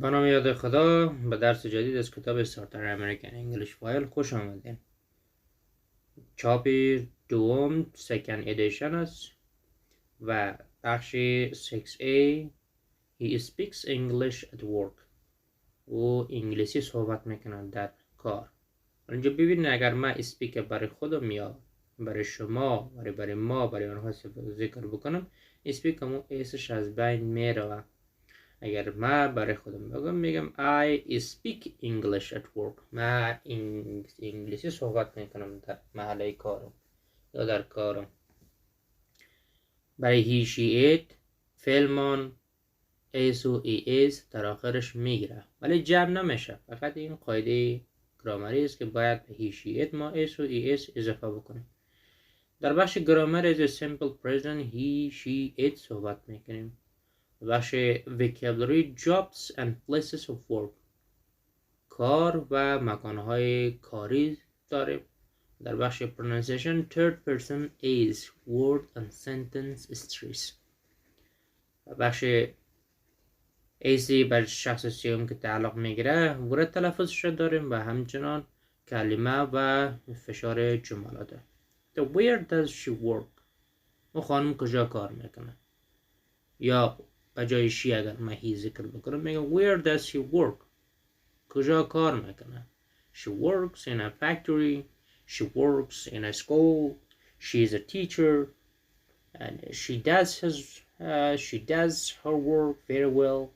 به نام یاد خدا. به درس جدید از کتاب استارتر امریکن انگلیش فایل خوش آمدین. چاپ دوم سکند ادیشن است و بخش 6A He speaks English at work. او انگلیسی صحبت میکنه در کار. اینجا ببینید اگر من اسپیک برای خودم یا برای شما برای ما برای آنها ذکر بکنم، اسپیک همون ایسش از بین میره. اگر من برای خودم بگم میگم I speak English at work. من انگلیسی صحبت میکنم در محله کارم یا در کارم. برای he she it فعلمان اس و اس در آخرش میگیره ولی جمع نمیشه. فقط این قاعده گرامری است که باید به he she it ما اس و اس اضافه بکنیم. در بخش گرامر از simple present he she it صحبت میکنیم. بخش vocabulary jobs and places of work کار و مکانهای کاری داریم. در بخش pronunciation third person is word and sentence stress. بخش ایسی بر شخص سیوم که تعلق میگیره ورد تلفظش داریم و همچنان کلمه و فشار جملاته. Where does she work؟ اون خانم کجا کار میکنه؟ یا بجای شی اگر من هی ذکر بکنم میگم where does she work؟ کجا کار میکنه؟ She works in a factory. She works in a school. She is a teacher and she does her work very well.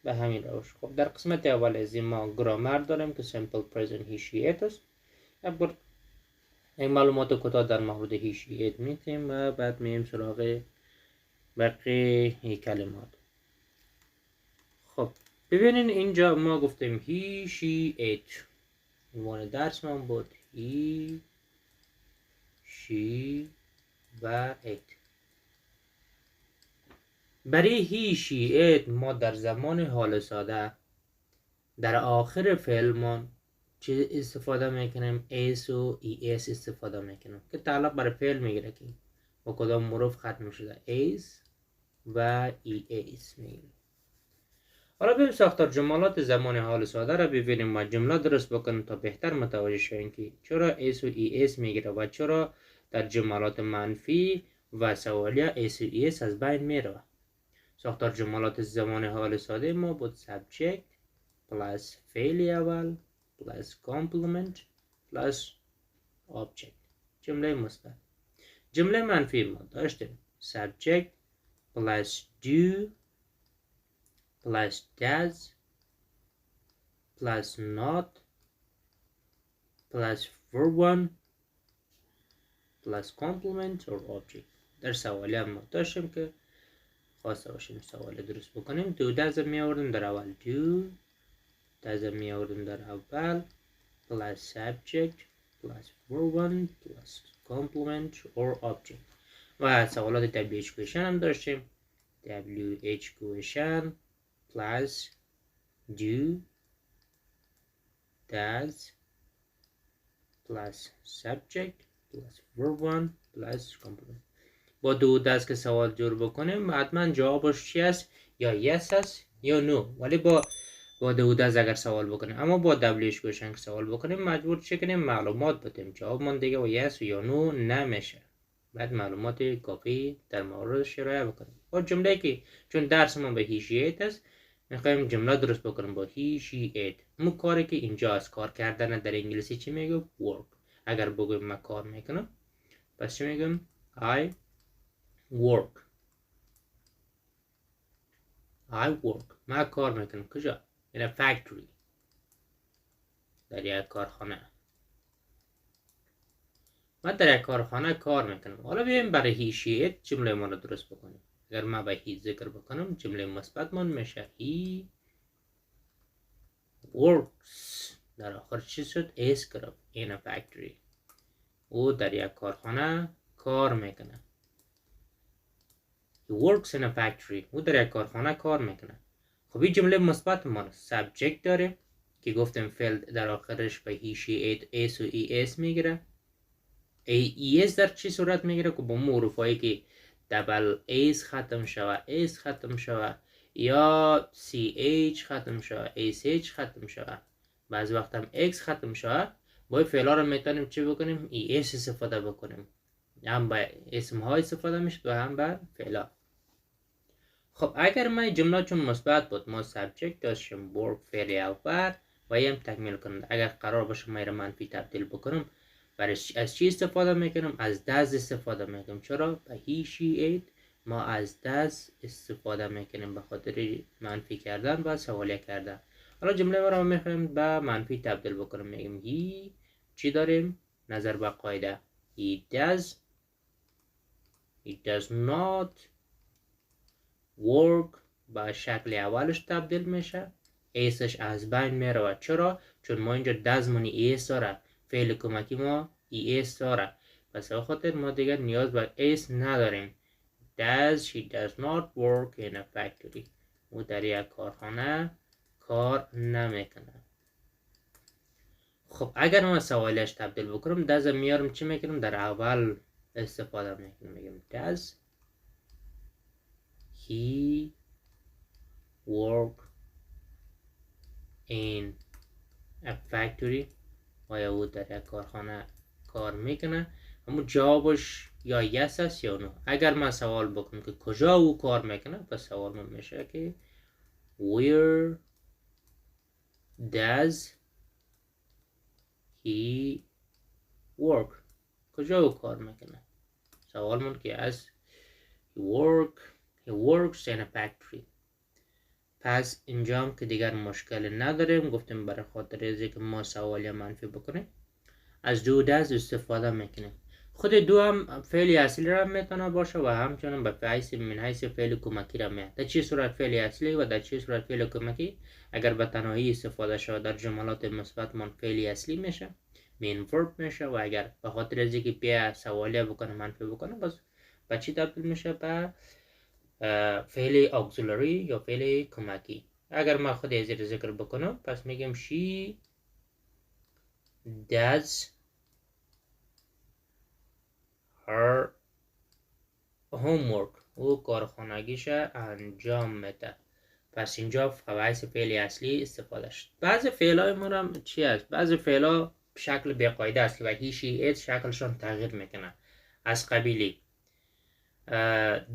به همین روش. خب در قسمت اول از این ما گرامر داریم که simple present he she it است. این معلومات کوتاه در مورد he she it میتیم و بعد میریم سراغ بقیه کلمات. خب ببینین اینجا ما گفتیم he she it. عنوان درس من بود he she و it. برای he she it ما در زمان حال ساده در آخر فعلمان چه استفاده میکنیم؟ اس و اس استفاده میکنیم که تعلق برای فعل میگیره که با کدام حروف ختم شده اس و اس میگیره. حالا بریم ساختار جملات زمان حال ساده را ببینیم و جمله درست بکنیم تا بهتر متوجه شویم که چرا اس و اس میگیره و چرا در جملات منفی و سوالیه اس و اس از بین میره. ساختار جملات زمان حال ساده ما بود subject plus فعل اول plus complement plus object. جمله مثبت. جمله منفی ما داشتیم subject plus do plus does plus not plus verb 1 plus complement or object. در سوالی هم ما داشتیم که خواسته باشیم سوال درست بکنیم. do does می آوردیم در اول do does می آوردیم در اول plus subject plus verb 1 plus complement or object. و سوالات WH question هم داشتیم WH question plus do does plus subject plus verb 1 plus complement. با دو دست که سوال جور بکنیم حتما جوابش چی است؟ یا yes است یا no. ولی با دو دست اگر سوال بکنیم اما با WH question که سوال بکنیم مجبور چه کنیم؟ معلومات بدیم. جواب من دیگه و yes و یا no نمیشه. بعد معلومات کافی در موردش ارائه بکنیم. با جمله که چون درس ما به he she it است میخوایم جمله درست بکنیم با he she it. مو کاری که اینجا از کار کردن در انگلیسی چی میگه؟ work. اگر بگویم من کار میکنم پس چی میگم؟ I work. من کار میکنم کجا؟ in a factory. در یک کارخانه. من در یک کارخانه کار میکنم. حالا بیایم برای he she it جمله ما رو درست بکنیم. اگر من به he ذکر بکنم جمله مثبت من میشه he works. در آخر چی شد؟ اس گرفت in a factory. او در یک کارخانه کار میکنه. He works in a factory. او در یک کارخانه کار میکنه. خب این جمله مثبت ما subject داره که گفتم فعل در آخرش به he she it اس و اس میگیره. اس در چی صورت میگیره که با حروفایی که دبل اس ختم شوه اس ختم شوه یا CH ختم شود، SH ختم شود، بعضی وقت هم X ختم شود، باید فعلا رو میتونیم چی بکنیم؟ ES استفاده بکنیم. هم با اسم ها استفاده میشه و هم با فعلا. خب اگر من جمله چون مثبت بود، ما سابجکت داشتیم، ورب فعل اول و هم تکمیل کننده. اگر قرار باشه من منفی تبدیل بکنم، برای از چی استفاده میکنم؟ از دز استفاده میکنم. چرا؟ به هی شی ایت ما از دز استفاده میکنیم به خاطر منفی کردن و سوالیه کردن. حالا جمله ما رو میخوایم به منفی تبدیل بکنم، میگیم هی چی داریم؟ نظر به قاعده he does not work با شکل اولش تبدیل میشه، ایسش از بین میره. چرا؟ چون ما اینجا دزمونی ایس داره، فعل کمکی ما ایس داره، پس به خاطر ما دیگر نیاز به ایس نداریم. she does not work in a factory. او در یک کارخانه کار نمیکنه. خب اگر ما سوالش تبدیل بکنم، دز میارم چی میکنم؟ در اول استفاده میکنم، میگم does he work in a factory؟ آیا او در یک کارخانه کار میکنه؟ همون جوابش یا yes است یا no. اگر من سوال بکنم که کجا او کار میکنه، پس سوال من میشه که where does he work؟ کجا او کار میکنه؟ سوال من که از he works in a factory. پس اینجا هم که دیگر مشکل نداریم، گفتیم برای خاطر ازی که ما سوالی منفی بکنیم از دو دز استفاده میکنیم. خود دو هم فعل اصلی را میتونه باشه و همچنان به حیث فعل کمکی را میاد. در چه صورت فعل اصلی و در چه صورت فعل کمکی؟ اگر به تنهایی استفاده شود در جملات مثبت من فعل اصلی میشه، مین ورب میشه، و اگر به خاطر ازی که بیا سوالیه بکنه منفی بکنه، بس به چی تبدیل میشه؟ به فعل auxiliary یا فعل کمکی. اگر ما خود از این ذکر بکنم، پس میگم she does her homework. او کارخانگیش انجام میده. پس اینجا فوایس فعل اصلی استفاده شد. بعضی فعلای ما هم چی است؟ بعضی فعلا شکل بی‌قاعده است که و هی شی ایت شکلشان تغییر میکنه. از قبیلی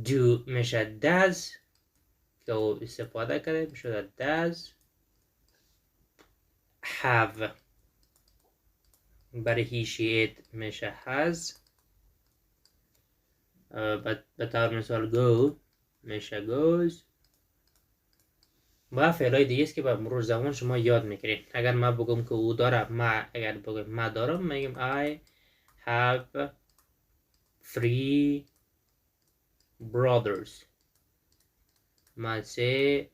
do میشه does که او استفاده کرده، میشه does have. برای هی شی ایت میشه has. به طور مثال go میشه goes. و فعلای دیگه است که به مرور زمان شما یاد میگیرید. اگر من بگم که او داره، اگر بگم من دارم، میگم I have 3 brothers. من 3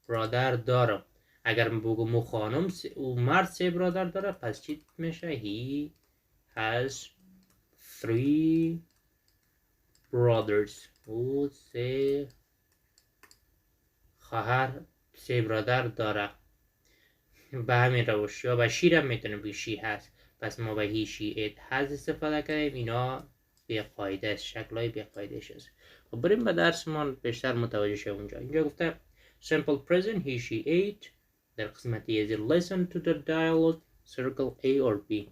برادر دارم. اگر من بگم او خانم او مرد 3 برادر داره، پس چی میشه؟ He has 3 brothers. او 3 خواهر 3 برادر داره. به همین روش. یا به شیر هم میتونیم بگیم شی هست. پس ما به هی شی ایت هست استفاده کردیم. اینا بی‌قاعده است، شکلای بی‌قاعده است. خب بریم به درسمان بیشتر متوجه شیم. اینجا گفته simple present he she ate. در قسمت از listen to the dialogue circle A or B.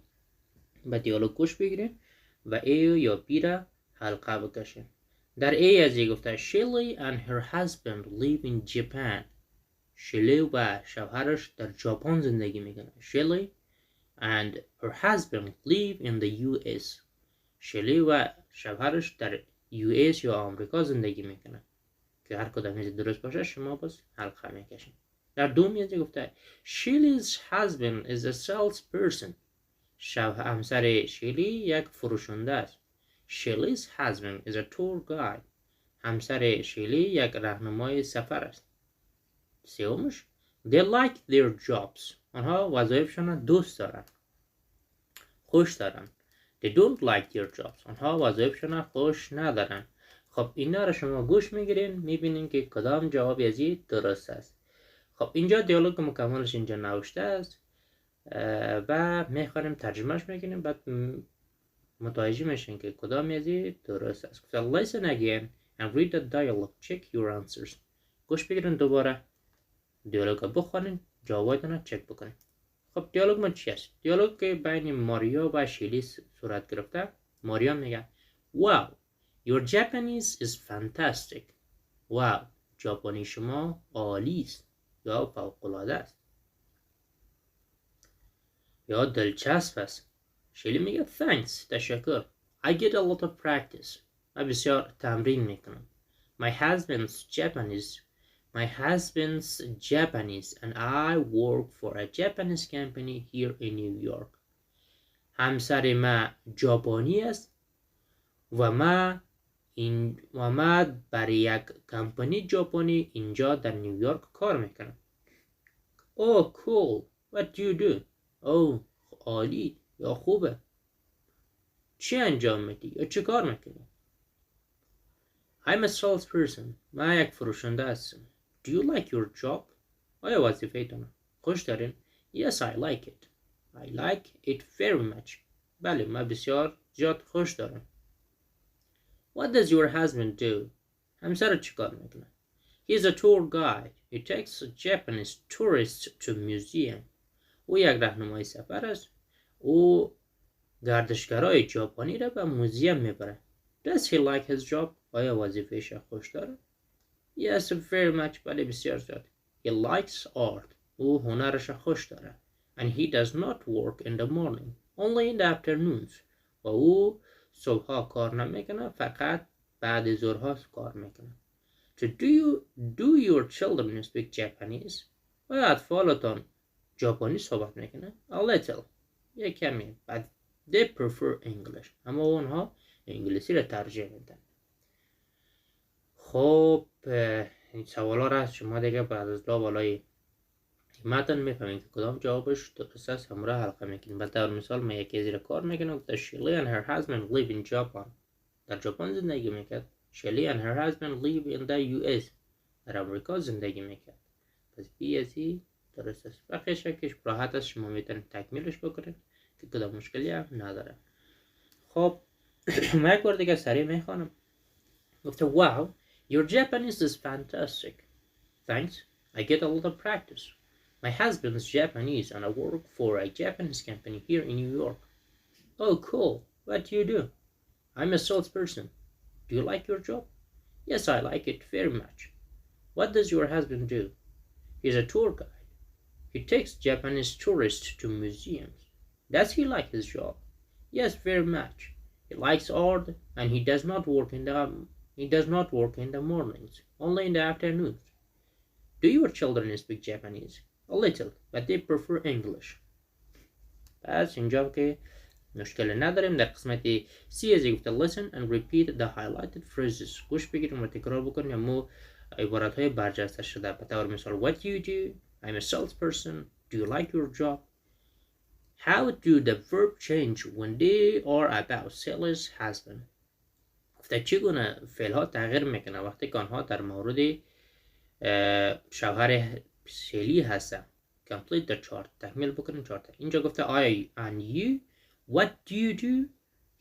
به دیالوگ گوش بگیریم و A یا B را حلقه بکشیم. در A از گفته Shelley and her husband live in Japan. شلی و شوهرش در ژاپن زندگی میکنه. شلی and her husband live in the US. شلی و شوهرش در US یا آمریکا زندگی میکنه. که هر کدام از درست باشه شما بس حلقه میکشین. در دومی از گفته Shelley's husband is a salesperson. همسر شلی یک فروشنده است. Shelley's husband is a tour guide. همسر شلی یک راهنمای سفر است. سومش they like their jobs. آنها وظایفشان دوست دارن، خوش دارن. they don't like their jobs. آنها وظایفشان خوش ندارن. خب اینا رو شما گوش میگیرین، میبینین که کدام جواب ازی درست است. خب اینجا دیالوگ مکملش اینجا نوشته است و میخوانیم ترجمهش میکنیم، بعد متوجه میشین که کدام ازی درست است. listen again and read the dialogue. Check your answers. گوش بگیرین دوباره دیالوگ بخونین، جوابتون رو چک بکنین. خب دیالوگ ما چی است؟ دیالوگ که بین ماریا و شیلی صورت گرفته. ماریا میگه Wow, your Japanese is fantastic. Wow, ژاپنی شما عالی است یا فوق‌العاده است یا دلچسب است. شیلی میگه Thanks, تشکر. I get a lot of practice. من بسیار تمرین میکنم. My husband's Japanese and I work for a Japanese company here in New York. همسر ما ژاپنی است و ما برای یک کمپانی ژاپنی اینجا در نیویورک کار میکنم. Oh cool. What do you do? Oh عالی یا خوبه. چی انجام میدی یا چی کار میکنی؟ I'm a salesperson. من یک فروشنده هستم. Do you like your job? آیا وظیفه‌تان خوش دارین؟ Yes, I like it. I like it very much. بله من بسیار زیاد خوش دارم. What does your husband do? همسرت چی کار میکنه؟ He's a tour guide. He takes Japanese tourists to museum. او یک راهنمای سفر است. او گردشگرای ژاپنی را به موزیم میبره. Does he like his job? آیا وظیفه‌اش خوش داره؟ Yes, very much. بله بسیار زیاد. He likes art. او هنرش خوش داره. And he does not work in the morning. Only in the afternoons. و او صبحها کار نمیکنه، فقط بعد ظهرها کار میکنه. So do your children speak Japanese? آیا اطفالتان ژاپنی صحبت میکنه؟ A little. یک کمی. But they prefer English. اما اونها انگلیسی را ترجیح میدن. خب این سوالا را شما دیگه بعد از بالای متن میفهمین که کدام جوابش درست است، همراه حلقه میکنین. به طور مثال من یکی زیر کار میکنم که Shelly and her husband live in Japan. در ژاپن زندگی میکرد. Shelly and her husband live in the US. در امریکا زندگی میکرد. پس بی ازی درست است. بقیه شکلش راحت است، شما میتونید تکمیلش بکنید که کدام مشکلی هم نداره. خب من یک بار دیگه سریع میخوانم. گفته Wow, your Japanese is fantastic. Thanks, I get a lot of practice. My husband's Japanese and I work for a Japanese company here in New York. Oh cool, what do you do? I'm a salesperson. Do you like your job? Yes, I like it very much. What does your husband do? He's a tour guide. He takes Japanese tourists to museums. Does he like his job? Yes, very much. He likes art and he does not work in the mornings, only in the afternoons. Do your children speak Japanese? A little, but they prefer English. پس اینجا که مشکل نداریم. در قسمت سی از گفته listen and repeat the highlighted phrases. گوش بگیریم و تکرار بکنیم اما عبارت های برجسته شده. به طور مثال what do you do? I'm a salesperson. Do you like your job? How do the verb change when they are about Sally's husband? گفته چگونه فعل ها تغییر میکنه وقتی که آنها در مورد شوهر سلی هستن. Complete the chart. تکمیل بکنیم چارت. اینجا گفته I and you. What do you do?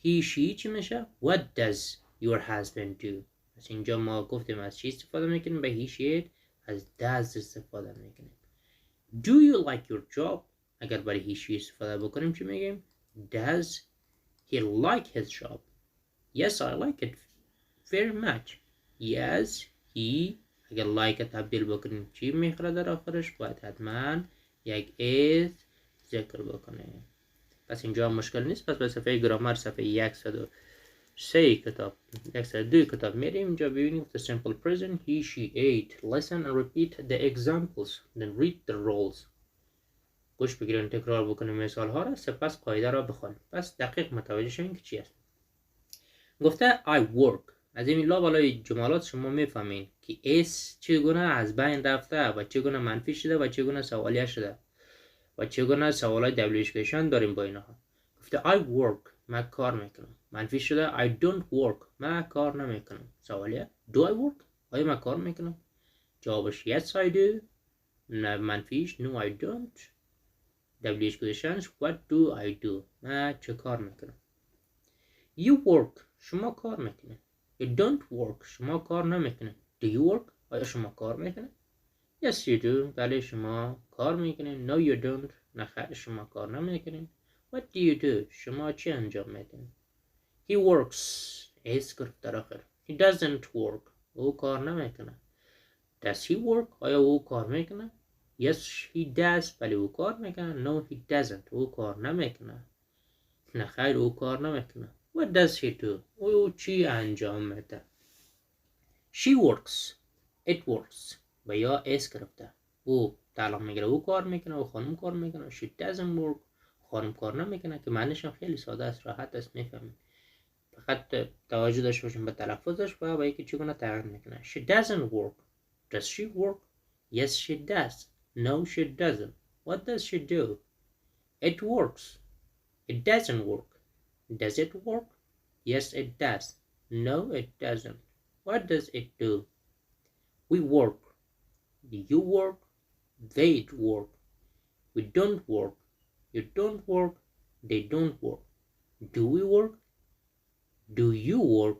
He, she چی میشه؟ What does your husband do? پس اینجا ما گفتیم از چی استفاده میکنیم؟ به he, she از does استفاده میکنیم. Do you like your job? اگر برای he, she استفاده بکنیم چی میگیم؟ Does he like his job? Yes, I like it very much. Yes, he. اگر like تبدیل بکنیم چی میخوره در آخرش؟ باید حتما یک is ذکر بکنیم. پس اینجا مشکل نیست. پس به صفحه گرامر صفحه 103 کتاب 102 کتاب میریم. اینجا ببینیم the simple present he, she, ate. Listen and repeat the examples. Then read the roles. گوش بگیرین تکرار بکنیم مثال ها را، سپس قاعده را بخوانیم. پس دقیق متوجه شوین که چی است. گفته I work. از این بالای جملات شما میفهمین که اس چگونه از بین رفته و چگونه منفی شده و چگونه سوالیه شده و چگونه سوالای دبلیویشن داریم با اینها. گفته I work. من کار میکنم. منفی شده I don't work. من کار نمیکنم. سوالیه Do I work؟ آیا من کار میکنم؟ جوابش Yes I do. منفیش No I don't. دبلیویشنش What do I do؟ من چه کار میکنم؟ You work. شما کار میکنه. You don't work. شما کار نمیکنه. Do you work؟ آیا شما کار میکنید؟ Yes you do. بله شما کار میکنید. No you don't. نه خیر شما کار نمیکنید. What do you do? شما چی انجام میدین؟ He works. اس گرفت در آخر. He doesn't work. او کار نمیکنه. Does he work? آیا او کار میکنه؟ Yes he does. بله او کار میکنه. No he doesn't. او کار نمیکنه. نه خیر او کار نمیکنه. What does he do? او چی انجام میده؟ She works. It works. و یا اس گرفته. او تعلق میگیره او کار میکنه و خانم کار میکنه. She doesn't work. خانم کار نمیکنه که معنیش هم خیلی ساده است، راحت است، میفهمید. فقط توجه داشته باشیم به تلفظش و اینکه چگونه تغییر میکنه. She doesn't work. Does she work? Yes she does. No she doesn't. What does she do? It works. It doesn't work. Does it work? Yes it does. No it doesn't. What does it do? We work. You work. They work. We don't work. You don't work. They don't work. Do we work? Do you work?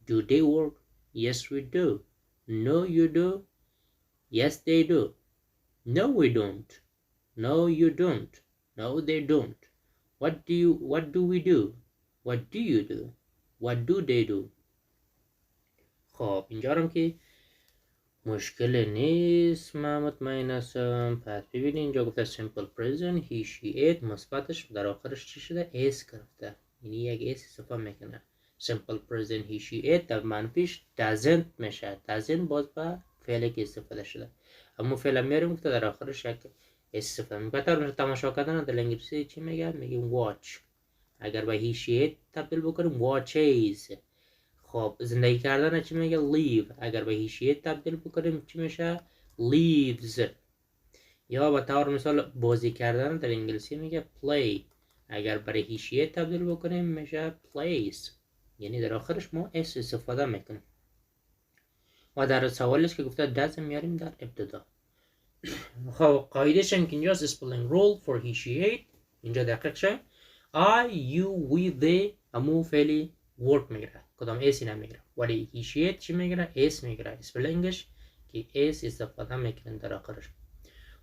Do they work? Yes we do. No you do. Yes they do. No we don't. No you don't. No they don't. What do we do? What do you do? What do they do? خب اینجا هم که مشکل نیست، من مطمئن هستم. پس ببینید اینجا گفته simple present he she it، مثبتش در آخرش چی شده؟ اس گرفته، یعنی یک اس اضافه میکنه. simple present he she it در منفیش doesn't میشه. doesn't باز به فعلی که استفاده شده، اما فعل میاریم که در آخرش یک استفاده میکنه. بهتر تماشا کردن در انگلیسی چی میگن؟ میگیم watch. اگر به he she it تبدیل بکنیم watches. خب زندگی کردن چی میگه؟ live. اگر به he she it تبدیل بکنیم چی میشه؟ lives. یا به طور مثال بازی کردن در انگلیسی میگه play. اگر برای he she it تبدیل بکنیم میشه plays. یعنی در آخرش ما اس استفاده میکنیم. و در سوالش که گفته does میاریم در ابتدا. خب قاعدهش هم که اینجاست spelling rule for he she it. اینجا دقیق شه. I, you, we, they همون فعلی work میگیره، کدام اسی نمیگیره. ولی he she it چی میگیره؟ اس میگیره. اسپلینگش که اس استفاده میکنیم در آخرش.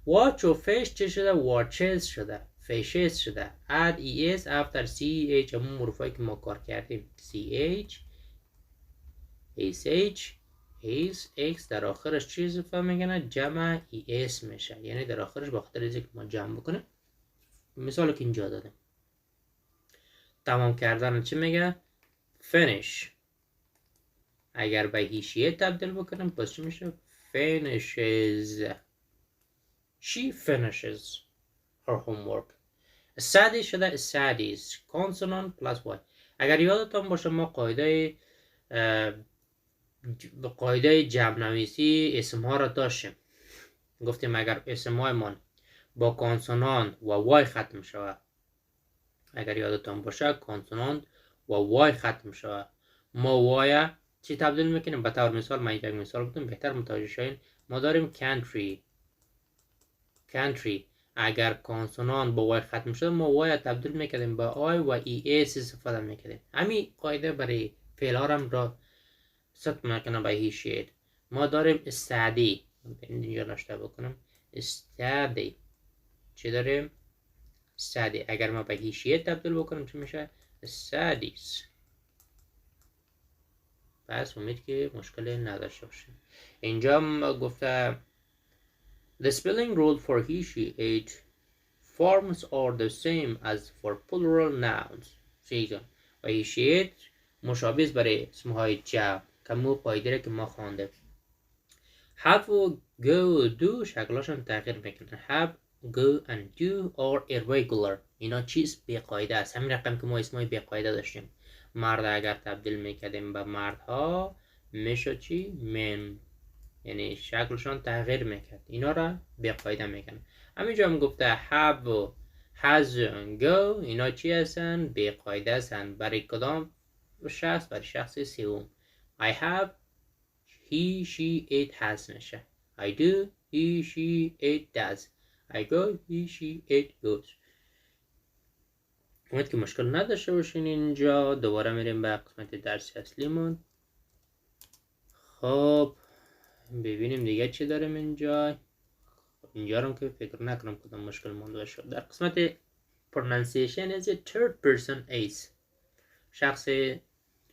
watch و fish چی شده؟ watches شده، fishes شده. add es after ch همون حروفایی که ما کار کردیم. ch sh is x در آخرش چی اضافه میکنه؟ جمع es میشه. یعنی در آخرش با خاطر اینکه ما جمع بکنیم، مثال که اینجا دادیم. تمام کردن چی میگه؟ finish. اگر به he she it تبدیل بکنیم پس چی میشه؟ finishes. She finishes her homework. study شده studies. consonant plus y. اگر یادتان باشه ما قاعده جمع نویسی اسم ها را داشتیم. گفتیم اگر اسم های من با کانسونانت و وای ختم شود، اگر یادتان باشه کانسونانت و وای ختم شود، ما وای چی تبدیل میکنیم؟ به طور مثال من یک مثال بودم بهتر متوجه شوین. ما داریم country. اگر کانسونانت با وای ختم شد ما وای تبدیل میکردیم به آی و ای اس استفاده میکردیم. همین قاعده برای فعل ها هم را ست میکنم به he she it. ما داریم study. اینجا نشته بکنم study. چی داریم؟ study. اگر ما به he she it تبدیل بکنیم چی میشه؟ studies. پس امید که مشکل نداشته باشیم. اینجا گفته the spelling rule for he she it forms are the same as for plural nouns. و he she it مشابه برای اسمهای جمع که مو قاعده که ما خوانده. have و go و do شکلاشون تغییر میکنه. have, go and do are irregular. اینا چیز بی قاعده است. همین رقم که ما اسمای بی قاعده داشتیم. مرد اگر تبدیل میکردیم به مردها میشه چی؟ من. یعنی شکلشون تغییر میکرد. اینا را بی قاعده میکنه. همینجا هم گفته have و has و go اینا چی هستن؟ بی قاعده هستن. برای کدام شخص؟ برای شخص سوم. I have, he she it has میشه. I do, he she it does. I go, he she it goes. امید که مشکل نداشته باشین. اینجا دوباره میریم به قسمت درسی اصلیمون. خب ببینیم دیگه چی داریم اینجا. اینجا رو که فکر نکنم کدام مشکل مونده شد. در قسمت pronunciation is a third person is، شخص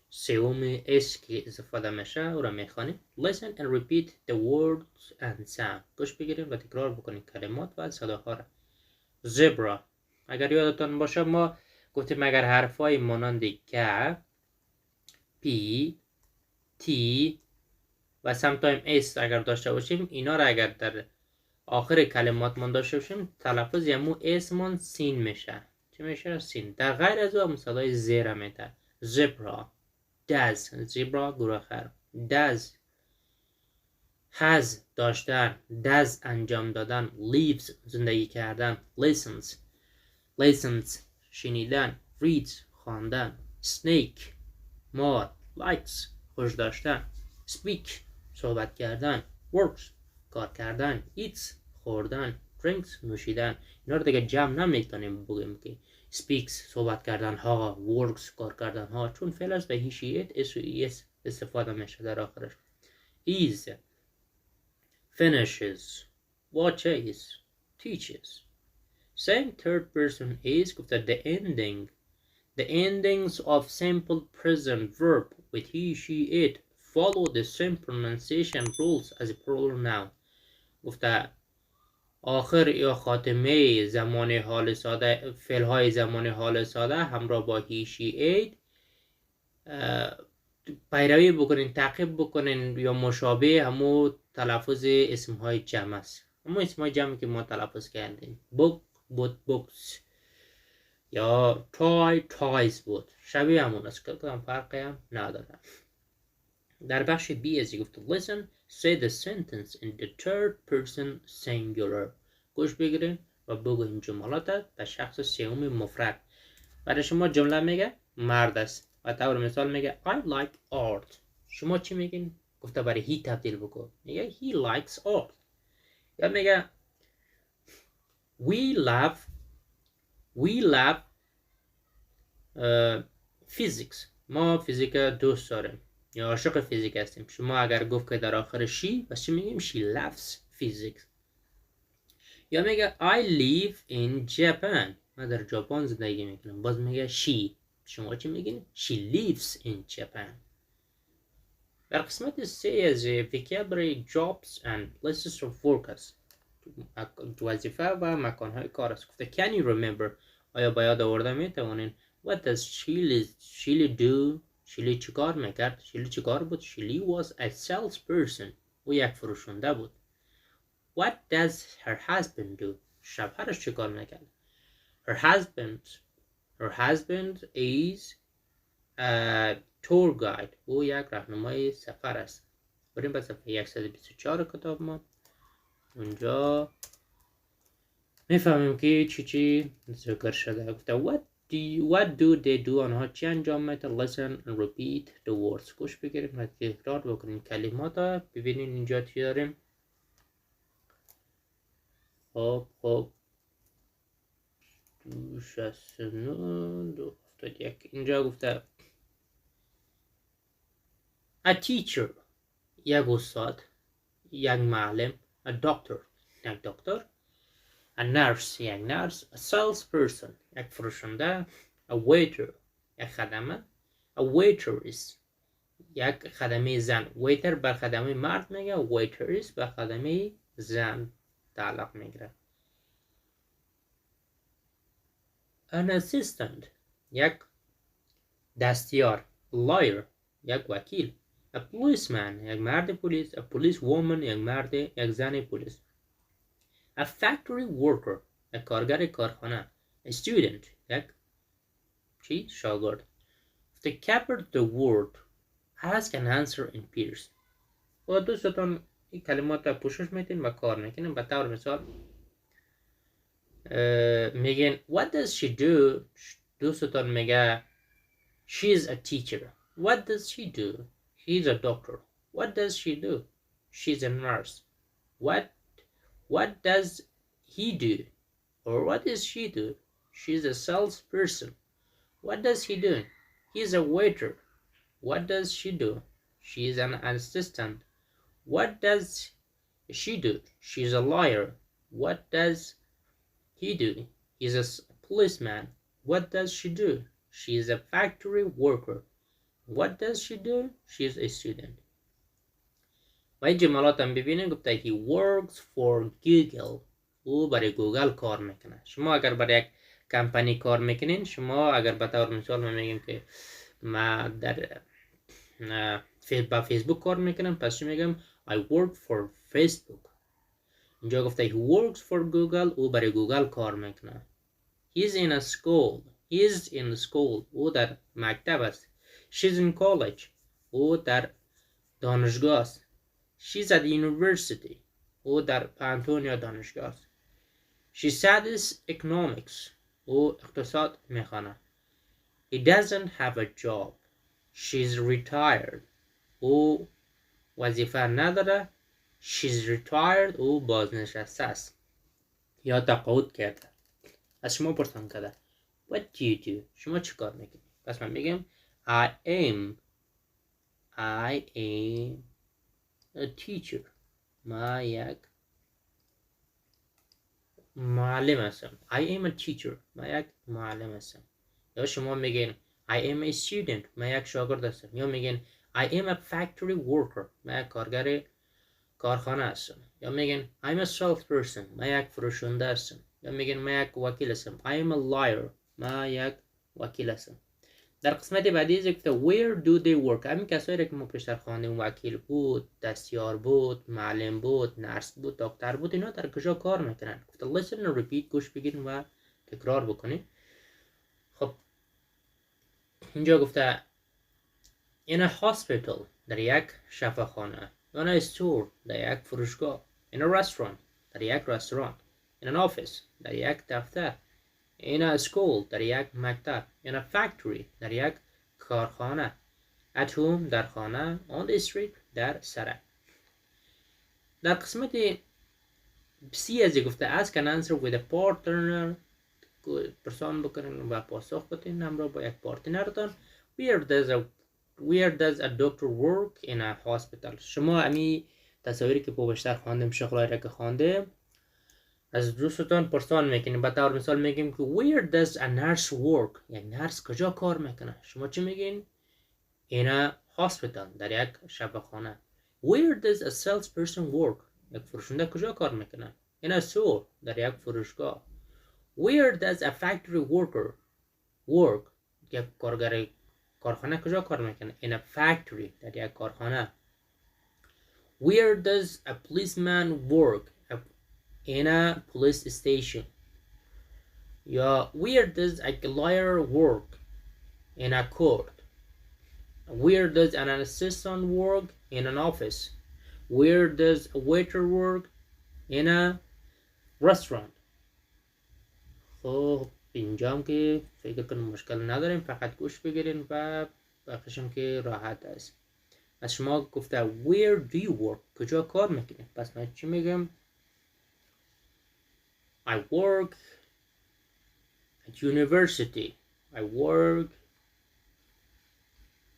سوم is که استفاده میشه او را میخوانیم. listen and repeat the words and sound، گوش بگیریم و تکرار بکنیم کلمات و صداها را. zebra، اگر یادتان باشه ما گفتیم اگر حرفای مانند که، پی، تی و sometimes اس اگر داشته باشیم، اینا را اگر در آخر کلمات من داشته باشیم تلفظ یمو اسمون سین میشه. چی میشه؟ سین. در غیر از او صدای زیر میده. زبرا، دز، زبرا گورخر، دز، هز داشتن، دز انجام دادن، لیوز زندگی کردن، listens، listens شنیدن، reads خواندن، snake مار، likes خوش داشتن، speak صحبت کردن، works کار کردن، eats خوردن، drinks نوشیدن. اینا رو دیگه جمع نمیتونیم بگیم که speaks صحبت کردن ها، works کار کردن ها، چون فعل است و هیشیت اس و اس استفاده میشه در آخرش. is finishes watches teaches. Same third person is گفته the endings of simple present verb with he she it follow the same pronunciation rules as a plural noun. گفته آخر یا خاتمه زمان حال ساده، فعل های زمان حال ساده همراه با he she it پیروی بکنین، تعقیب بکنین یا مشابه همو تلفظ اسم های جمع است. همو اسم های جمعی که ما تلفظ کردیم. book بود books یا toy toys بود، شبیه همون است که کدام فرقی هم نداره. در بخش B از گفت listen say the sentence in the third person singular، گوش بگیرین و بگوین جملات به شخص سوم مفرد. برای شما جمله میگه مرد است و طور مثال میگه I like art، شما چی میگین؟ گفته برای he تبدیل بکن، میگه he likes art. یا میگه we love physics، ما فیزیک دوست داریم یا عاشق فیزیک هستیم. شما اگر گفت که در آخر she، بس چی میگیم؟ she loves physics. یا میگه I live in Japan، من در ژاپن زندگی میکنم، باز میگه she، شما چی میگین؟ she lives in Japan. در قسمت C از vocabulary jobs and places of work است، وظیفه و مکانهای کار است. گفته can you remember، آیا با یاد آورده میتوانین what does Shirley do، شیلی چیکار میکرد؟ شیلی چیکار بود؟ شیلی was a salesperson، او یک فروشنده بود. what does her husband do، شوهرش چیکار میکرد؟ her husband is a tour guide، او یک راهنمای سفر است. بریم به صفحه 124 کتاب ما، اونجا میفهمیم که چی ذکر شده. گفته what do they do، آنها چی انجام میدن؟ listen and repeat the words، گوش بگیریم و تکرار بکنیم کلمات ها. ببینین اینجا چی داریم. خب 69 اینجا گفته a teacher یک استاد، یک معلم، a doctor یک دکتر، a nurse یک نرس، a salesperson یک فروشنده، a waiter یک خدمه، a waitress یک خدمه زن. waiter بر خدمه مرد میگه، waitress بر خدمه زن تعلق میگیره. an assistant یک دستیار، lawyer یک وکیل، a policeman یک مرد پلیس، a policewoman یک مرد یک زن پلیس، a factory worker یک کارگر کارخانه، a student یک شاگرد. to cover the word ask and answer in pairs، و دوستان این کلمات را پوشش میتین و کار میکنین. به طور مثال میگن what does she do، دوستان میگه she is a teacher. what does she do؟ he is a doctor. what does she do؟ she is a nurse. what does he do or what does she do؟ she is a salesperson. what does he do؟ he is a waiter. what does she do؟ she is an assistant. What does she do? She's a liar. What does he do? He's a policeman. What does she do? She is a factory worker. What does she do? She is a student. و این جملات هم ببینید. گفته he works for Google. او برای گوگل کار میکنه. شما اگر برای یک کمپانی کار میکنین، شما اگر به طور مثال ما میگیم که ما در با فیسبوک کار میکنم، پس چی میگم؟ I work for Facebook. اینجا گفته he works for Google. او برای گوگل کار میکنه. He's in a school. He's in school. او در مکتب است. She's in college. او در دانشگاه است. She's at university. او در پانتون یا دانشگاه است. She studies economics. او اقتصاد میخوانه. He doesn't have a job. She's retired. او وظیفه نداره. She's retired. او بازنشسته است یا تقاعد کرده. از شما پرسان کرده What do you do? شما چی کار میکنی؟ پس من میگم I am a teacher. ما یک معلم هستم. I am a teacher. ما یک معلم هستم. یا شما میگین I am a student. ما یک شاگرد هستم. یا میگین I am a factory worker. ما یک کارگر کارخانه هستم. یا میگین I'm a salesperson. ما یک فروشنده هستم. یا میگین ما یک وکیل هستم. I am a liar. ما یک وکیل هستم. در قسمت بعدی گفته where do they work. همین کسایی که ما پیشتر خواندیم، وکیل بود، دستیار بود، معلم بود، نرس بود، دکتر بود، اینا در کجا کار میکنن؟ گفته listen and repeat. گوش بگیرین و تکرار بکنین. خب اینجا گفته in a hospital. در یک شفاخانه. in a store. در یک فروشگاه. in a restaurant. در یک رستوران. in an office. در یک دفتر. in a school. در یک مکتب. in a factory. در یک کارخانه. at home. در خانه. on the street. در سرک. در قسمت سی از گفته ask and answer with a partner. پرسان بکنین و پاسخ بدین همراه با یک پارتنرتان. where does a doctor work in a hospital. شما امی تصاویری که پوشتر خواندیم، شغلایی را که خواندیم، از دوستان پرسان میکنیم. به طور مثال میگیم که where does a nurse work. یک نرس کجا کار میکنه؟ شما چی میگین؟ in a hospital. در یک شفاخانه. where does a salesperson work. یک فروشنده کجا کار میکنه؟ in a store. در یک فروشگاه. where does a factory worker work. یک کارگر کارخانه کجا کار میکنه؟ in a factory. در یک کارخانه. where does a policeman work. in a police station. یا where does a lawyer work. in a court. where does an assistant work. in an office. where does a waiter work. in a restaurant. خب اینجام که فکر کنم مشکل نداریم، فقط گوش بگیرین و بقیشم که راحت است. از شما گفته where do you work. کجا کار میکنی؟ پس من چی میگم؟ I work at university. I work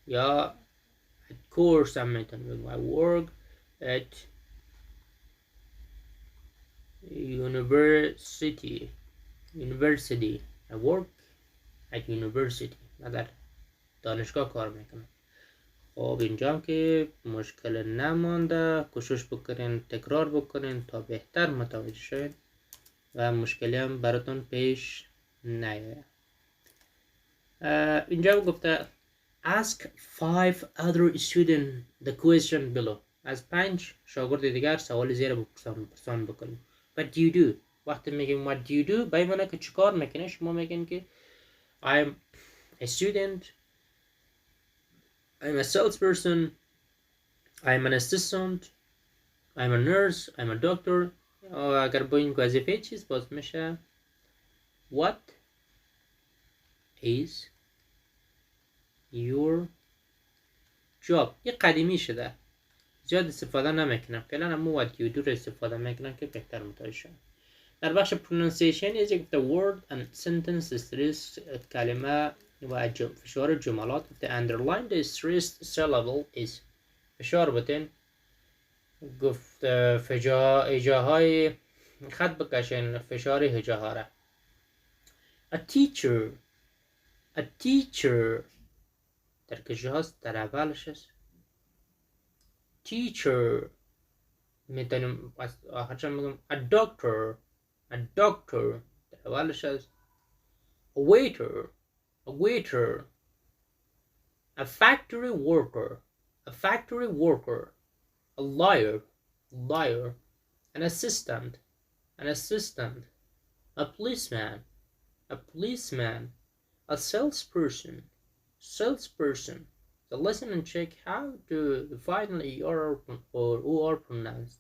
یا at course هم میتونم بگم. I work at university. I work at university. من در دانشگاه کار میکنم. خب اینجا که مشکل نمانده، کوشش بکنین تکرار بکنین تا بهتر متوجه شوین و مشکلی هم براتون پیش نیاید. اینجا گفته ask 5 other students the question below. از 5 شاگرد دیگر سوال زیر پرسان بکنید. What do you do. وقتی میگیم what do you do به این معنی که چیکار میکنه، شما میگین که I'm a student, I'm a salesperson, I'm an assistant, I'm a nurse, I'm a doctor. اگر با این وظیفه چیز باز میشه what is your job. یه قدیمی شده، زیاد استفاده نمیکنم فعلا، اما what do you do رو استفاده میکنم که بهتر متوجه شم. در بخش pronunciation از گفته word and sentence stress کلمه و فشار جملات. گفته underline the stressed syllable is. فشار بتین گفت هجاهای خط بکشین فشار هجاها را. A teacher در کجا هست؟ در اولش هست. teacher میتونیم آخرش بگم a doctor در اولش هست. a waiter a factory worker a lawyer an assistant a policeman a salesperson. So listen and check how to the final ER or OR pronounced.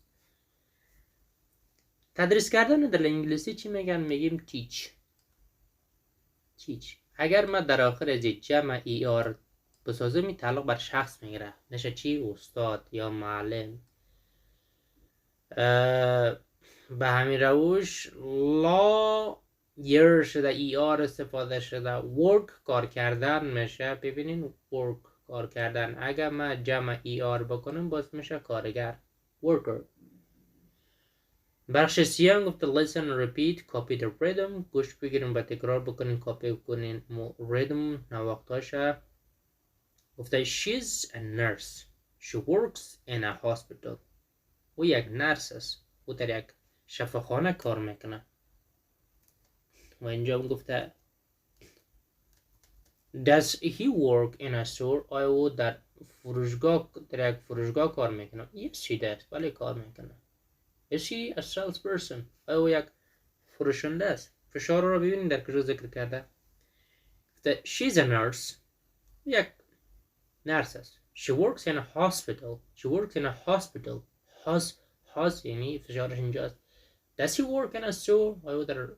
تدریس کردن در انگلیسی چی میگن؟ میگیم teach. اگر ما در آخر از جمع ER بسازم این تعلق بر شخص میگیره، نشه چی؟ استاد یا معلم. به همین روش lawyer شده ER استفاده شده. work کار کردن میشه. ببینین work کار کردن. اگر ما جمع ER بکنم باز میشه کارگر worker. بخش سیام گفته listen and repeat copy the rhythm. گوش بگیرین و تکرار بکنین کپی بکنین rhythm نواختاشه. گفته she's a nurse. She works in a hospital. او یک نرس است. او در یک شفاخانه کار میکنه. و اینجا گفته does he work in a store. آیا او در یک فروشگاه کار میکنه؟ yes he does. ولی کار میکنه. is he a salesperson. آیا او یک فروشنده است. فشار رو ببینید در کجا ذکر کرده. گفته she's a nurse. یک نرس است. she works in a hospital. has یعنی فشارش اینجاست. does he work in a store. آیا او در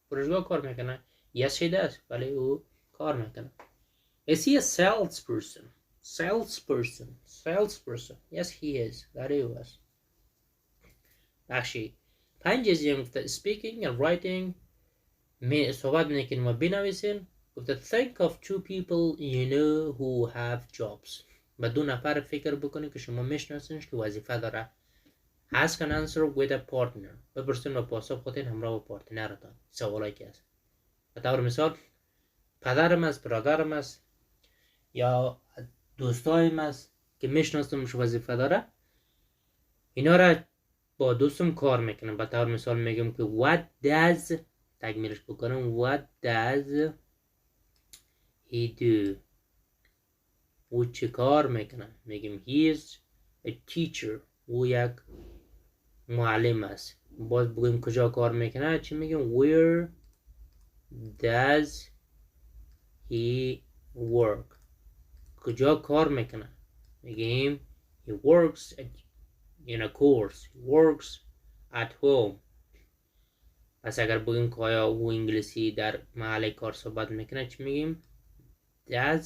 فروشگاه کار میکنه؟ yes he does. ولی او کار میکنه. is he a salesperson. yes he is. ولی او است. بخشی 5 گفته speaking and writing. صحبت میکنیم و بنویسین. گفته think of 2 people you know who have jobs. با 2 نفر فکر بکنید که شما میشناسینش که وظیفه داره. ask an answer with a partner. بپرسین و پاسخ خودتون همراه با پارتنرتان. سوالایی که هست. به طور مثال پدرم است، برادرم است یا دوستایم است که میشناسمش وظیفه داره. اینا را با دوستم کار میکنم. به طور مثال میگم که what does تکمیلش بکنم what does he do. او چه کار میکنه؟ میگم he is a teacher. او یک معلم است. باز بگیم کجا کار میکنه چی میگم where does he work. کجا کار میکنه میگیم he works in a course. he works at home. پس اگر بگیم که آیا او انگلیسی در محل کار صحبت میکنه چی میگیم does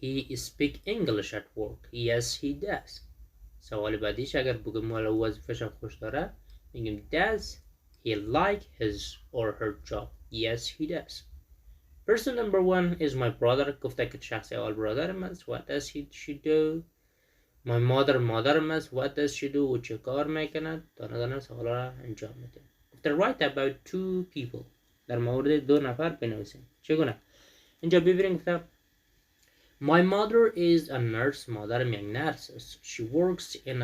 he speak English at work. yes he does. سوال بعدیش اگر بگیم او وظیفه‌ش خوش داره میگیم does he like his or her job. yes he does. person number 1 is my brother. گفته که شخص اول برادرم است. what does she do. my motherم است. what does she do. او چه کار میکنه. دانه سوالا را انجام میده. گفته write about 2 people. در مورد 2 نفر بنویسیم. چگونه؟ اینجا ببینیم گفته my mother is a nurse. مادرم یک نرس است. she works in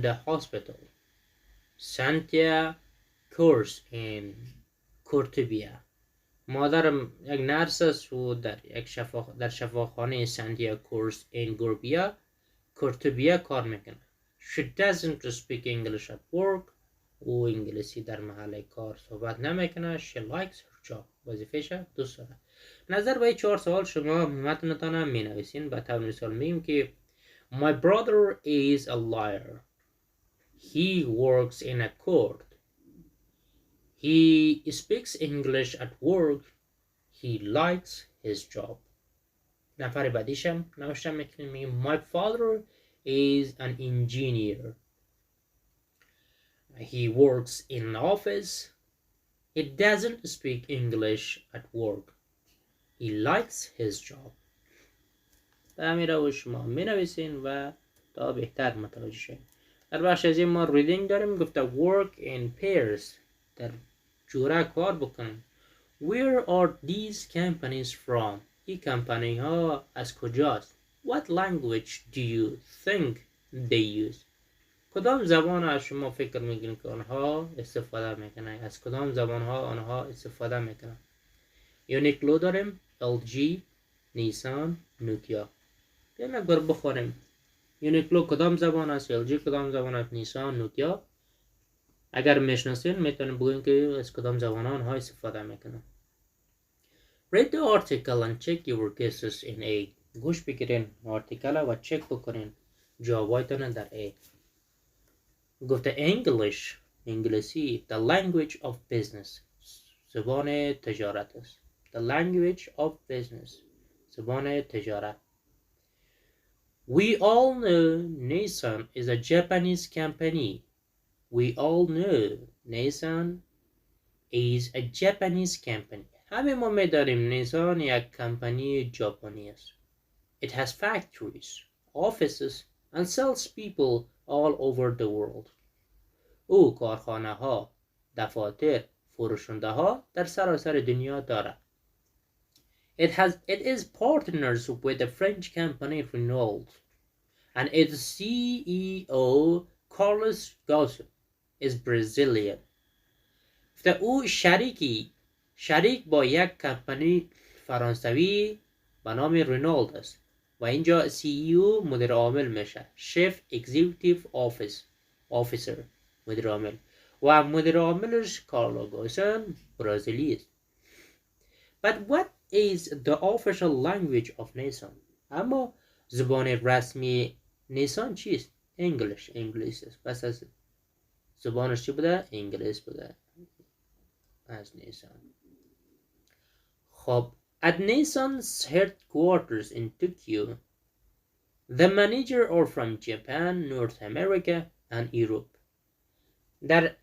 the hospital. Cynthia course in Cortebia. مادرم یک نرس است و در شفاخانه سنتیا کورس این کورتبیا کار میکنه. she doesn't speak English at work. او انگلیسی در محل کار صحبت نمیکنه. she likes her job. وظیفه‌ش دوست داره. نظر به 4 سوال شما متنتان می نویسین. به طور مثال میگیم که my brother is a lawyer. he works in a court. he speaks English at work. he likes his job. نفر بعدیشم نوشتم میکنیم میگیم my father is an engineer. he works in an office. he doesn't speak English at work. he likes his job. به همین روش شما می نویسین و تا بهتر متوجه شویم. در بخش از این ما ریدینگ داریم، گفته work in pairs، در جوره کار بکنیم. Where are these companies from؟ این کمپانی ها از کجاست؟ What language do you think they use؟ کدام زبان از شما فکر میکنین که آنها استفاده میکنن؟ از کدام زبان ها آنها استفاده میکنن؟ یونیکلو داریم، LG، نیسان، نوکیا. بیایم یک بار بخونیم. یونیکلو کدام زبان است؟ LG کدام زبان است؟ نیسان، نوکیا. اگر میشناسین میتونیم بگوییم که از کدام زبان ها آنها استفاده میکنن. Read the article and check your guesses in A. گوش بگیرین آرتیکل و چک بکنین جوابایتان در A. گفته English، انگلیسی، the language of business، زبان تجارت است. The language of business، زبان تجارت. We all know Nissan is a Japanese company. We all know Nissan is a Japanese company. همه ما می‌دانیم نیسان یک کمپانی ژاپنی است. It has factories, offices and sells people all over the world. او کارخانه ها، دفاتر، فروشنده ها در سراسر دنیا دارد. It is partners with the French company Renault, and its CEO Carlos Ghosn is Brazilian. او شریک با یک کمپانی فرانسوی به نام رنولد است و اینجا CEO مدیر عامل میشه، شف اکزیکیتیو آفیسر مدیر عامل، و مدیر عاملش کارلو گوسن برزیلی است. But what is the official language of Nissan؟ اما زبان رسمی نیسان چیست؟ انگلیش است. پس از زبانش چی بوده؟ انگلیس بوده از نیسان. خب at Nissan's headquarters in Tokyo, the manager are from Japan, North America and Europe. در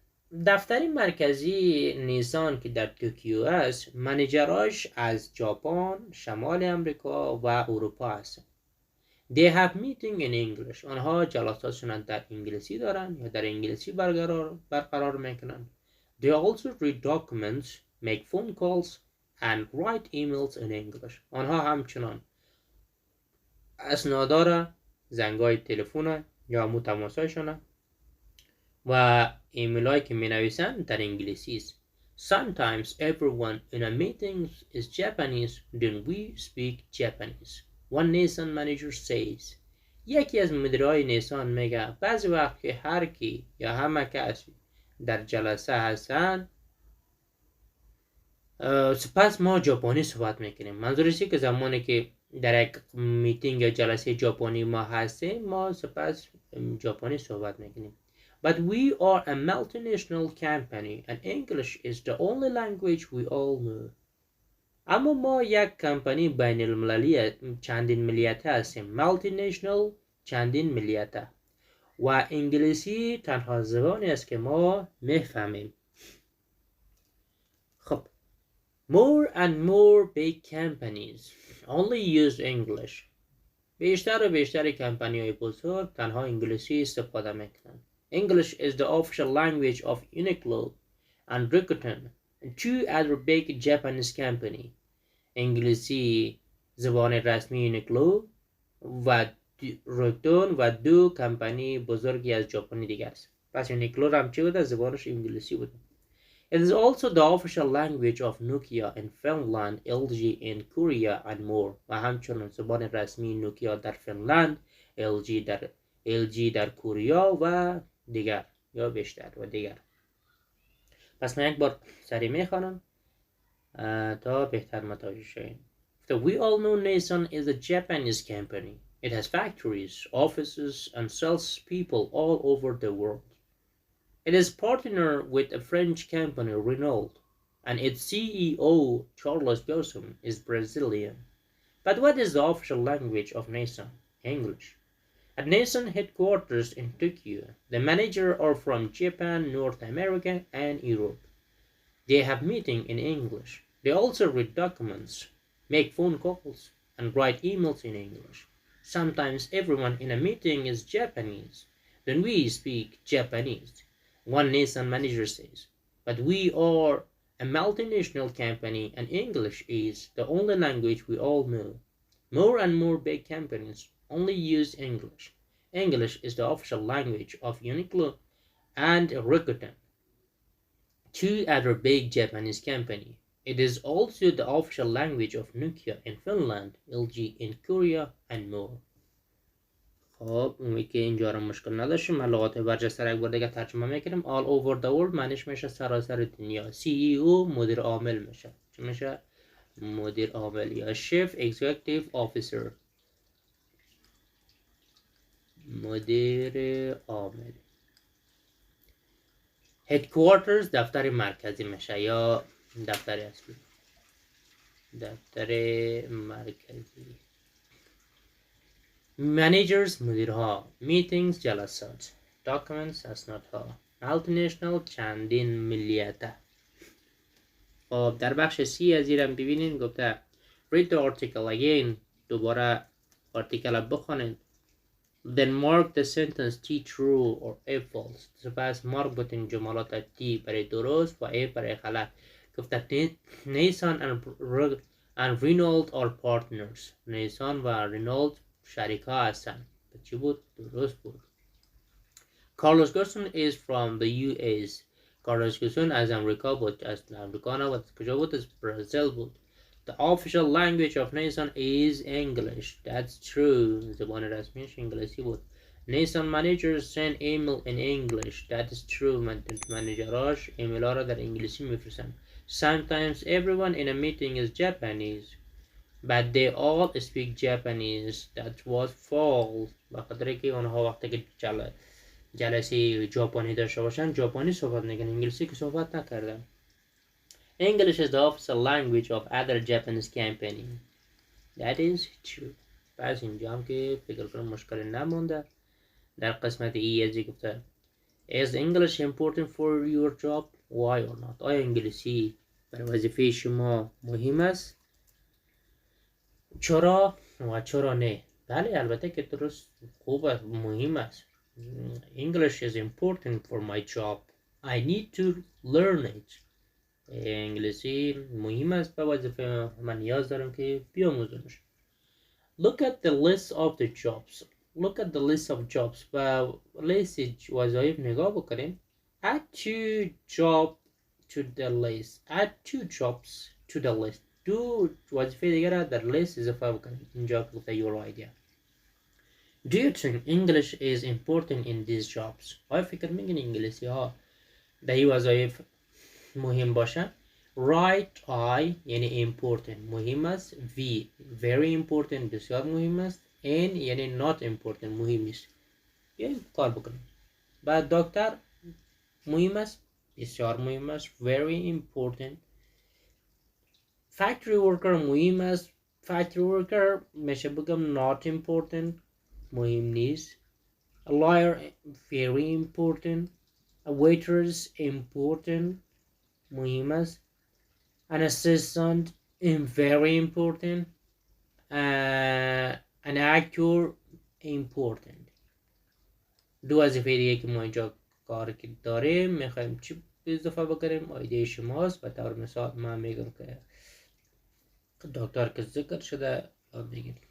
دفتر مرکزی نیسان که در توکیو است، منیجراش از ژاپن، شمال امریکا و اروپا هستند. They have meeting in English. آنها جلساتشون در انگلیسی دارن یا در انگلیسی برقرار میکنن. They also read documents, make phone calls and write emails in English. آنها همچنان اسنادار زنگای تلفن یا تماسایشون و ایمیل هایی که می نویسن در انگلیسی است. Sometimes everyone in a meeting is Japanese, then we speak Japanese. One Nissan manager says. یکی از مدیرای نیسان میگه بعضی وقت که هر کی یا همه کسی در جلسه هستن سپس ما ژاپنی صحبت میکنیم. منظورش که زمانی که در یک میتینگ یا جلسه ژاپنی ما هستیم ما سپس ژاپنی صحبت میکنیم. But we are a multinational company and English is the only language we all know. اما ما یک کمپانی بین المللی چندین ملیته هستیم. multinational چندین ملیته و انگلیسی تنها زبانی است که ما میفهمیم. خب more and more big companies only use English. بیشتر و بیشتر کمپانی های بزرگ تنها انگلیسی استفاده میکنن. English is the official language of Uniqlo and Rakuten and two other big Japanese company. انگلیسی زبان رسمی یونیکلو و راکتون و دو کمپانی بزرگی از ژاپنی دیگه است. پس یونیکلو هم چی بوده؟ زبانش انگلیسی بوده. It is also the official language of Nokia in Finland, LG in Korea and more. و همچنین زبان رسمی نوکیا در فنلاند، LG در کوریا و دیگر یا بیشتر و دیگر. پس من یک بار سریع میخوانم تا بهتر متوجه شویم. So we all know Nissan is a Japanese company. It has factories, offices and sells people all over the world. It is partnered with a French company Renault and its CEO Carlos Ghosn is Brazilian. But what is the official language of Nissan? English. At Nissan headquarters in Tokyo, the managers are from Japan, North America and Europe. They have meeting in English. They also read documents, make phone calls, and write emails in English. Sometimes everyone in a meeting is Japanese. Then we speak Japanese, one Nissan manager says. But we are a multinational company and English is the only language we all know. More and more big companies only use English. English is the official language of Uniqlo and Rakuten, two other big Japanese companies. It is also the official language of Nokia in Finland, LG in Korea, and more. خب امید که اینجا رو مشکل نداشتیم. من لغات برجسته را یک بار دیگه ترجمه میکنیم. all over the world معنیش میشه سراسر دنیا. CEO مدیر عامل میشه. چی میشه؟ مدیر عامل یا chief executive officer، مدیر عامل. headquarters دفتر مرکزی میشه یا دفتر اصلی، دفتر مرکزی. managers مدیرها، meetings جلسات، documents اسنادها. multinational چندین ملیته. خب در بخش سی از اینم ببینین گفته read the article again، دوباره آرتیکل بخونید. then mark the sentence T true or A false. سپس مارک بتین جملات T برای درست و A برای غلط. گفته نیسان and Renault are partners. نیسان و رینولد شریک ها هستن. چی بود؟ درست بود. Carlos Ghosn is from the US. Carlos Ghosn از امریکا بود. از امریکا نه بود. کجا بود؟ از برزیل بود. The official language of Nissan is English. That's true. زبان رسمیش انگلیسی بود. Nissan managers send email in English. That is true. منیجراش ایمیل ها را در انگلیسی میفرستن. Sometimes everyone in a meeting is Japanese, but they all speak Japanese. That was false. بخاطر که اونها وقتی که جلسه ژاپنی داشته باشن ژاپنی صحبت میکنن، انگلیسی که صحبت نکردن. English is the official language of other Japanese company. That is true. پس اینجا هم که فکر کنم مشکل نمونده. در قسمت ای از گفته Is English important for your job? Why or not? آیا انگلیسی برای وظیفه شما مهم است؟ چرا و چرا نه؟ بله البته که درست، خوب است، مهم است. English is important for my job. I need to learn it. انگلیسی مهم است به وظیفه من، نیاز دارم که بیاموزمش. Look at the list of the jobs. Look at the list of jobs. و لیست وظایف نگاه بکنیم. Add two jobs to the list. Add two jobs to the list. دو وظیفه دیگر را در لیست اضافه بکنیم. اینجا گفته your idea. Do you think English is important in these jobs? آیا فکر میکنی انگلیسی ها در این وظایف مهم باشن؟ Right I یعنی important مهم است. V very important بسیار مهم است. N یعنی not important مهم نیست. بیاییم کار بکنیم. بعد دکتر مهم است، بسیار مهم است. Very important. Factory worker مهم است. Factory worker میشه بگم not important مهم نیست. A lawyer very important. A waitress important مهم است. An assistant very important. An actor important. دو وظیفه دیگه که ما اینجا کار داریم میخوایم چی اضافه بکنیم؟ ایده شماست. به طور مثال من میگم که دکتر که ذکر شده یاد بگیریم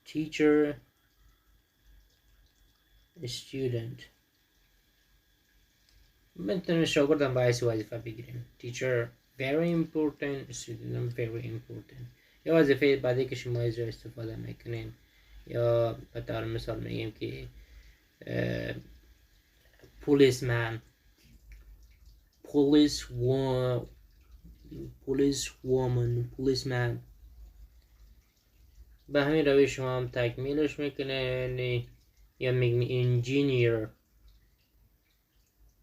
teacher student. میتونیم شاگردم باعث وظیفه بگیریم. teacher very important, student very important. یا وظیفه بعدی که شما از استفاده میکنین یا به طور مثال میگیم که policeman, policeman. به همین روش شما هم تکمیلش میکنین. یا میگیم engineer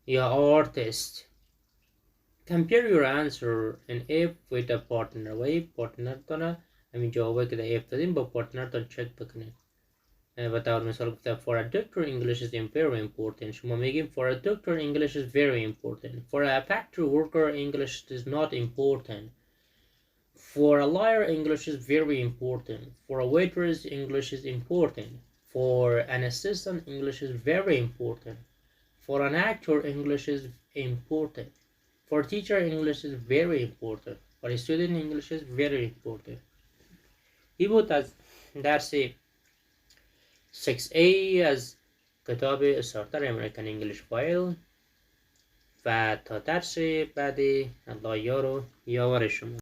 یا artist. Compare your answer in F with a partner. و این پارتنر تانه همین جوابه که در F دادیم با پارتنر تان چک بکنید. و طور مثال گفته for a doctor English is very important. شما میگیم for a doctor English is very important. For a factory worker English is not important. For a liar, English is very important. For a waitress, English is important. For an assistant, English is very important. For an actor, English is important. For a teacher, English is very important. For a student, English is very important. این بود از درس 6A از کتاب استارتر امریکن انگلیش فایل و تا درس بعدی الله یار و یاور شما.